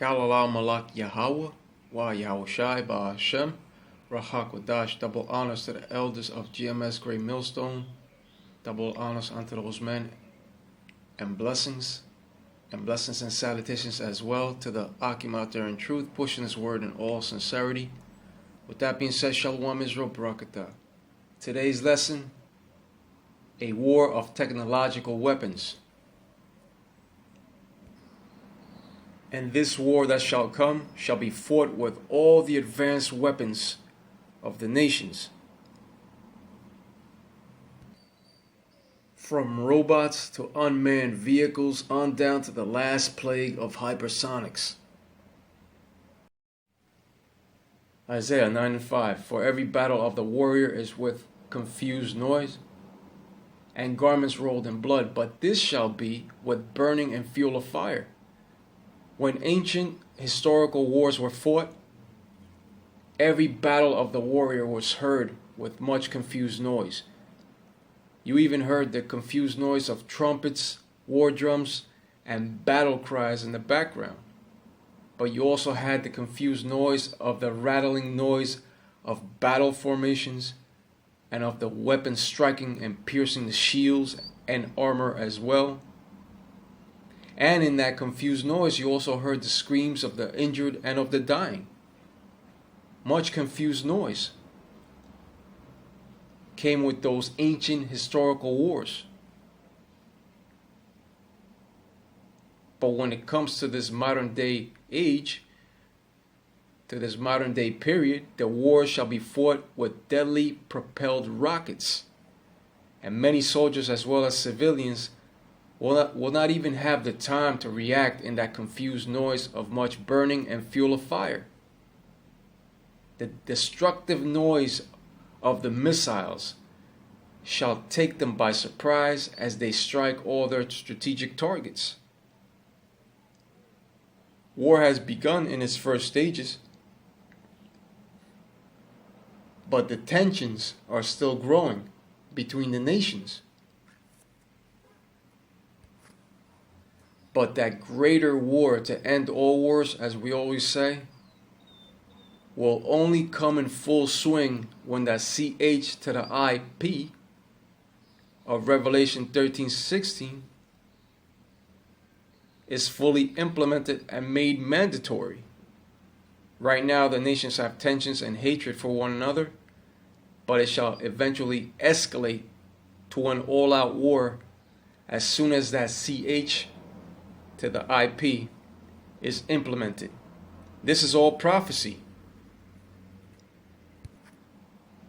Galilal Malak Yahweh, Wa Yahushai Ba Hashem, Rahak Wadash, double honors to the elders of GMS Great Millstone, double honors unto those men, and blessings and salutations as well to the Akim out there in truth, pushing this word in all sincerity. With that being said, Shalom Israel, Barakatah. Today's lesson, a war of technological weapons. And this war that shall come shall be fought with all the advanced weapons of the nations. From robots to unmanned vehicles on down to the last plague of hypersonics. Isaiah 9:5. For every battle of the warrior is with confused noise and garments rolled in blood, but this shall be with burning and fuel of fire. When ancient historical wars were fought, every battle of the warrior was heard with much confused noise. You even heard the confused noise of trumpets, war drums, and battle cries in the background. But you also had the confused noise of the rattling noise of battle formations and of the weapons striking and piercing the shields and armor as well. And in that confused noise, you also heard the screams of the injured and of the dying. Much confused noise came with those ancient historical wars. But when it comes to this modern day age, to this modern day period, the war shall be fought with deadly propelled rockets. And many soldiers as well as civilians will not even have the time to react in that confused noise of much burning and fuel of fire. The destructive noise of the missiles shall take them by surprise as they strike all their strategic targets. War has begun in its first stages, but the tensions are still growing between the nations. But that greater war to end all wars, as we always say, will only come in full swing when that CH to the IP of Revelation 13:16 is fully implemented and made mandatory. Right now, the nations have tensions and hatred for one another, but it shall eventually escalate to an all-out war as soon as that CH to the IP is implemented. This is all prophecy.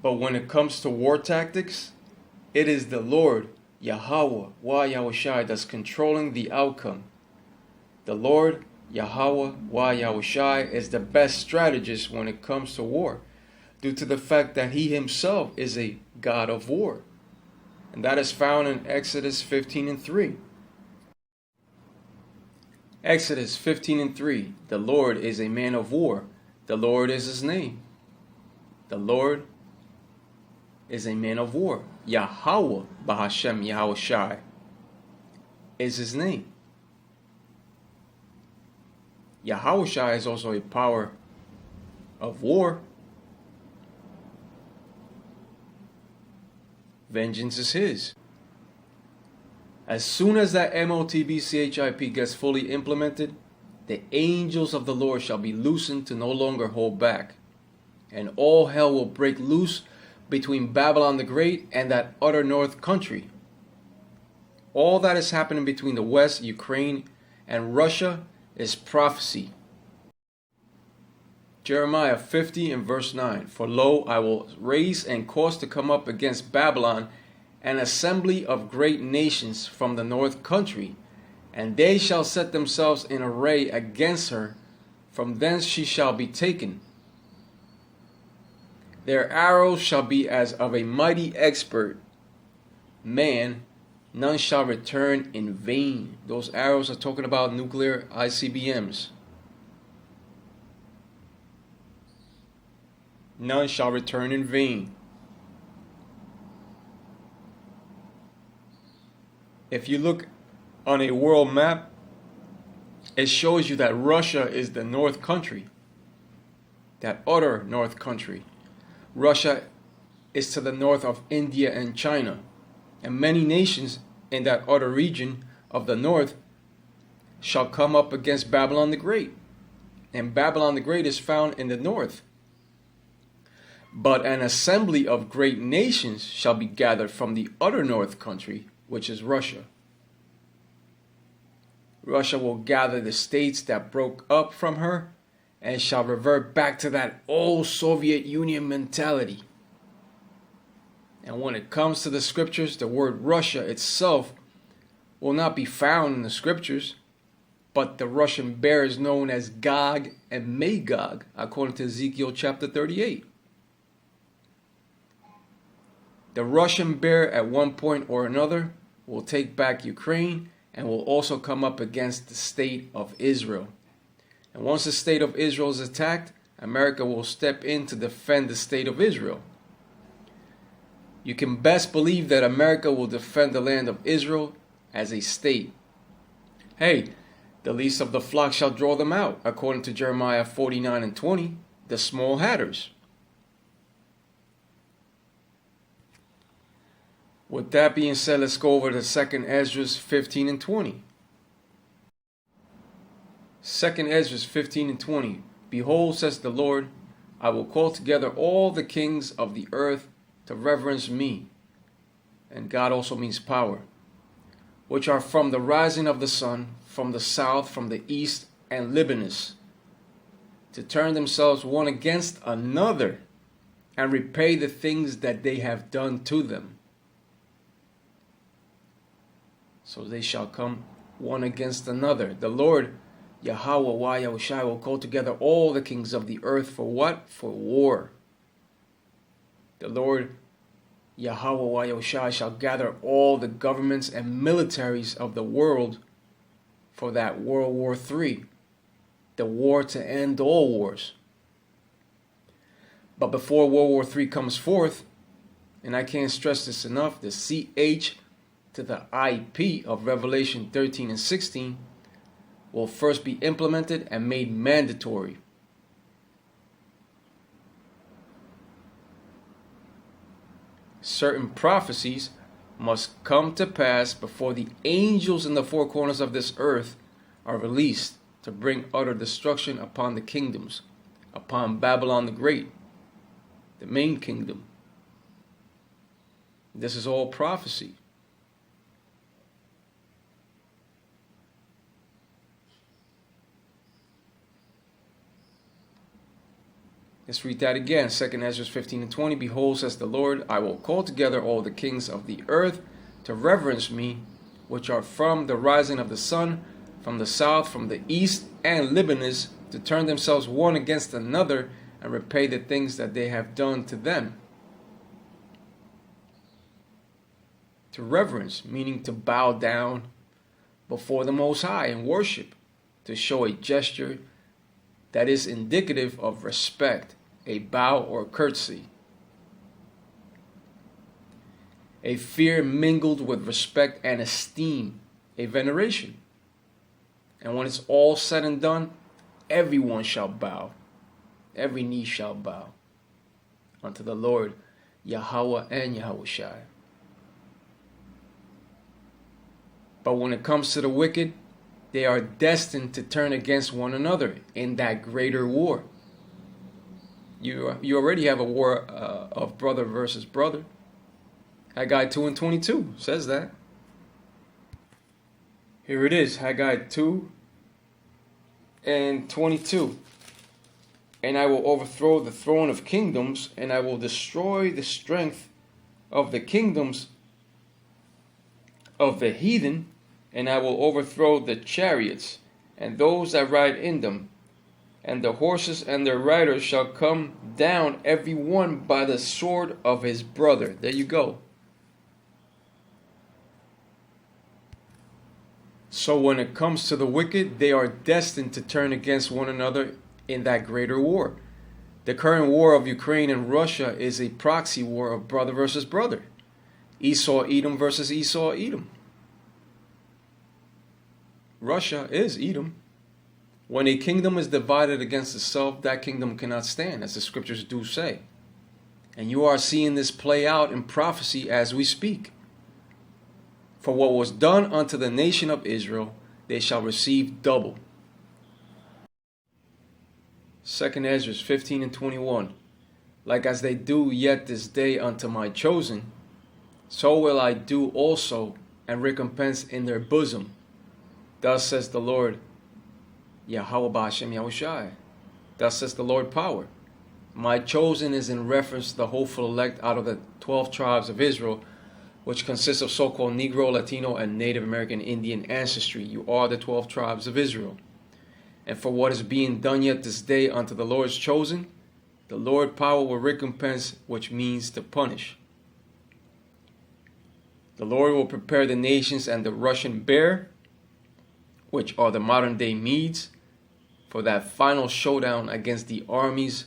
But when it comes to war tactics, it is the Lord, Yahweh, Wa Yahushai, that's controlling the outcome. The Lord, Yahweh, Wa Yahushai, is the best strategist when it comes to war, due to the fact that he himself is a God of war. And that is found in Exodus 15:3. Exodus 15:3. The Lord is a man of war. The Lord is his name. The Lord is a man of war. Yahweh Bahashem Yahushai is his name. Yahushai is also a power of war. Vengeance is his. As soon as that MOTBCHIP gets fully implemented, the angels of the Lord shall be loosened to no longer hold back, and all hell will break loose between Babylon the Great and that utter north country. All that is happening between the West, Ukraine, and Russia is prophecy. Jeremiah 50 and verse 9. For lo, I will raise and cause to come up against Babylon an assembly of great nations from the north country, and they shall set themselves in array against her. From thence she shall be taken. Their arrows shall be as of a mighty expert man, none shall return in vain. Those arrows are talking about nuclear ICBMs. None shall return in vain. If you look on a world map, it shows you that Russia is the North country, that utter North country. Russia is to the north of India and China, and many nations in that utter region of the north shall come up against Babylon the Great. And Babylon the Great is found in the north. But an assembly of great nations shall be gathered from the utter north country, which is Russia. Russia will gather the states that broke up from her and shall revert back to that old Soviet Union mentality. And when it comes to the scriptures, the word Russia itself will not be found in the scriptures, but the Russian bear is known as Gog and Magog, according to Ezekiel chapter 38. The Russian bear at one point or another will take back Ukraine and will also come up against the state of Israel. And once the state of Israel is attacked, America will step in to defend the state of Israel. You can best believe that America will defend the land of Israel as a state. Hey, the least of the flock shall draw them out, according to Jeremiah 49 and 20, the small hatters. With that being said, let's go over to 2 Esdras 15 and 20. 2 Esdras 15 and 20. Behold, says the Lord, I will call together all the kings of the earth to reverence me. And God also means power. Which are from the rising of the sun, from the south, from the east, and Libanus, to turn themselves one against another, and repay the things that they have done to them. So they shall come one against another. The Lord, Yahweh, Yahushua, will call together all the kings of the earth for what? For war. The Lord, Yahweh, Yahushua, shall gather all the governments and militaries of the world for that World War III, the war to end all wars. But before World War III comes forth, and I can't stress this enough, the CH to the IP of Revelation 13 and 16 will first be implemented and made mandatory. Certain prophecies must come to pass before the angels in the four corners of this earth are released to bring utter destruction upon the kingdoms, upon Babylon the Great, the main kingdom. This is all prophecy. Let's read that again. 2 Esdras 15 and 20. Behold, says the Lord, I will call together all the kings of the earth to reverence me, which are from the rising of the sun, from the south, from the east, and Libanus, to turn themselves one against another and repay the things that they have done to them. To reverence, meaning to bow down before the Most High and worship, to show a gesture that is indicative of respect, a bow or curtsy. A fear mingled with respect and esteem, a veneration. And when it's all said and done, everyone shall bow, every knee shall bow unto the Lord, Yahweh and Yahushua. But when it comes to the wicked, they are destined to turn against one another in that greater war. You already have a war of brother versus brother. Haggai 2 and 22 says that. Here it is, Haggai 2 and 22. And I will overthrow the throne of kingdoms, and I will destroy the strength of the kingdoms of the heathen, and I will overthrow the chariots and those that ride in them, and the horses and their riders shall come down every one by the sword of his brother. There you go. So when it comes to the wicked, they are destined to turn against one another in that greater war. The current war of Ukraine and Russia is a proxy war of brother versus brother. Esau Edom versus Esau Edom. Russia is Edom. When a kingdom is divided against itself, that kingdom cannot stand, as the scriptures do say. And you are seeing this play out in prophecy as we speak. For what was done unto the nation of Israel, they shall receive double. 2 Esdras 15 and 21. Like as they do yet this day unto my chosen, so will I do also, and recompense in their bosom. Thus says the Lord, Yahweh Ba'ashem Yahushai. Thus says the Lord power. My chosen is in reference to the hopeful elect out of the 12 tribes of Israel, which consists of so-called Negro, Latino, and Native American Indian ancestry. You are the 12 tribes of Israel. And for what is being done yet this day unto the Lord's chosen, the Lord power will recompense, which means to punish. The Lord will prepare the nations and the Russian bear, which are the modern day Medes, for that final showdown against the armies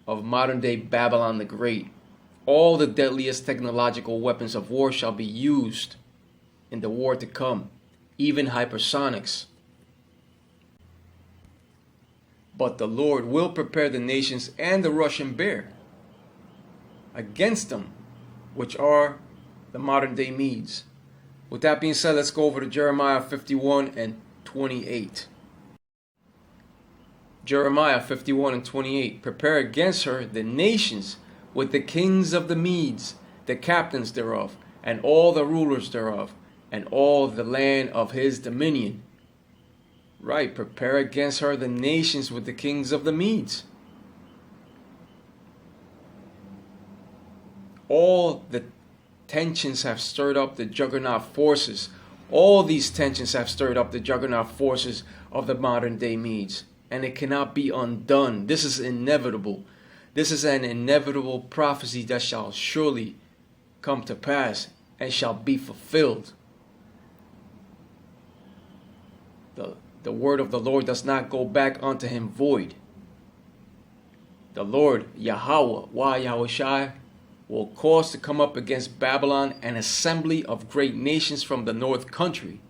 of modern day Babylon the Great. All the deadliest technological weapons of war shall be used in the war to come, even hypersonics. But the Lord will prepare the nations and the Russian bear against them, which are the modern day Medes. With that being said, let's go over to Jeremiah 51 and 28. Jeremiah 51 and 28. Prepare against her the nations with the kings of the Medes, the captains thereof, and all the rulers thereof, and all the land of his dominion. Right, prepare against her the nations with the kings of the Medes. All the tensions have stirred up the juggernaut forces. All these tensions have stirred up the juggernaut forces of the modern day Medes. And it cannot be undone. This is inevitable. This is an inevitable prophecy that shall surely come to pass and shall be fulfilled. The word of the Lord does not go back unto him void. The Lord, Yahweh, Yahushai, will cause to come up against Babylon an assembly of great nations from the north country.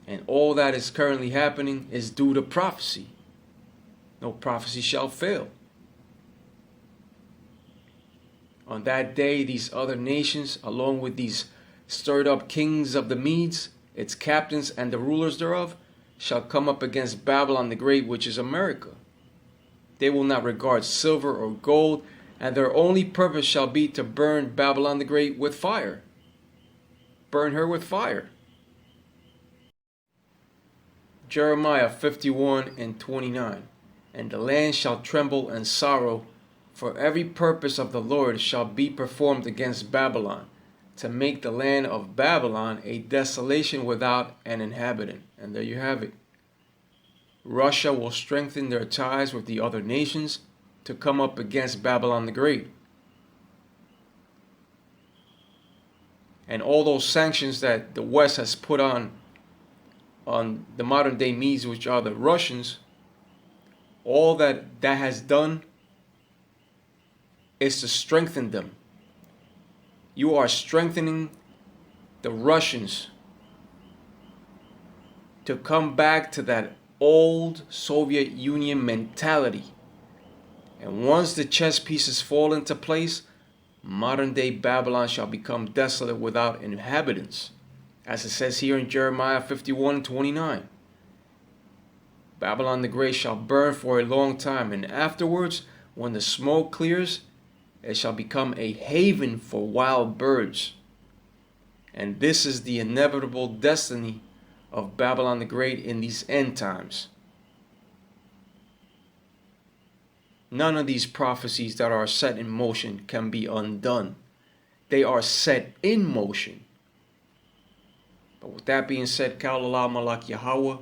And all that is currently happening is due to prophecy. No prophecy shall fail. On that day, these other nations, along with these stirred up kings of the Medes, its captains and the rulers thereof, shall come up against Babylon the Great, which is America. They will not regard silver or gold, and their only purpose shall be to burn Babylon the Great with fire. Burn her with fire. Jeremiah 51 and 29. And the land shall tremble and sorrow, for every purpose of the Lord shall be performed against Babylon, to make the land of Babylon a desolation without an inhabitant. And there you have it. Russia will strengthen their ties with the other nations to come up against Babylon the Great. And all those sanctions that the West has put on the modern day Medes, which are the Russians, all that has done is to strengthen them. You are strengthening the Russians to come back to that old Soviet Union mentality. And once the chess pieces fall into place, modern day Babylon shall become desolate without inhabitants, as it says here in Jeremiah 51:29. Babylon the Great shall burn for a long time, and afterwards, when the smoke clears, it shall become a haven for wild birds. And this is the inevitable destiny of Babylon the Great in these end times. None of these prophecies that are set in motion can be undone. They are set in motion. But with that being said, Kaulallah Malak Yahweh,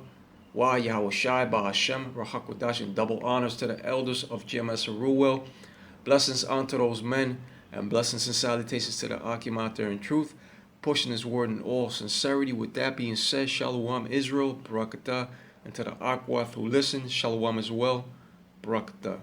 Wa Yahweh Shai Ba'ashem, Rahakodash, and double honors to the elders of GMS Ruwell. Blessings unto those men, and blessings and salutations to the Akim out there in truth, pushing his word in all sincerity. With that being said, Shalom Israel, Barakatah, and to the Akwath who listen, Shalom as well, Barakatah.